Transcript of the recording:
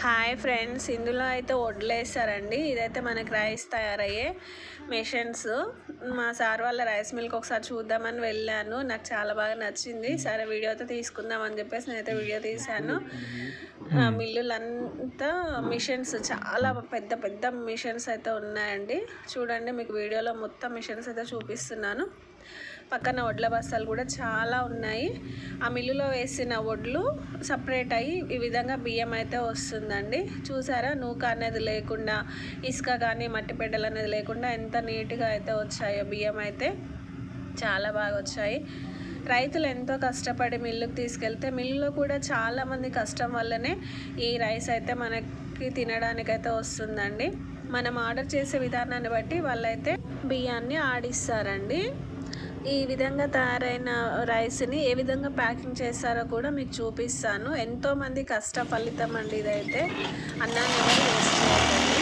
Hi friends, ఇందులో అయితే వడ్లేసారండి. ఇదైతే మనకి రైస్ తయారయ్యే మెషిన్స్. మా సార్ వాళ్ళ రైస్ మిల్క్ ఒకసారి చూద్దామని వెళ్ళాను. నాకు చాలా బాగా నచ్చింది. సరే వీడియో అయితే తీసుకుందామని చెప్పేసి నేనైతే వీడియో తీశాను. మిల్లులంతా మిషన్స్, చాలా పెద్ద పెద్ద మిషన్స్ అయితే ఉన్నాయండి. చూడండి, మీకు వీడియోలో మొత్తం మిషన్స్ అయితే చూపిస్తున్నాను. పక్కన వడ్ల బస్తాలు కూడా చాలా ఉన్నాయి. ఆ మిల్లులో వేసిన వడ్లు సపరేట్ అయ్యి ఈ విధంగా బియ్యం అయితే వస్తుందండి. చూసారా, నూక అనేది లేకుండా, ఇసుక కానీ మట్టి పెడ్డలు అనేది లేకుండా ఎంత నీట్గా అయితే వచ్చాయో బియ్యం అయితే. చాలా బాగా వచ్చాయి. రైతులు ఎంతో కష్టపడి మిల్లుకు తీసుకెళ్తే మిల్లులో కూడా చాలామంది కష్టం వల్లనే ఈ రైస్ అయితే మనకి తినడానికైతే వస్తుందండి. మనం ఆర్డర్ చేసే విధానాన్ని బట్టి వాళ్ళైతే బియ్యాన్ని ఆడిస్తారండి. ఈ విధంగా తయారైన రైస్ని ఏ విధంగా ప్యాకింగ్ చేస్తారో కూడా మీకు చూపిస్తాను. ఎంతోమంది కష్ట ఫలితం అండి ఇదైతే. అన్నాన్ని ఎవరు వేస్ట్ చేయకండి.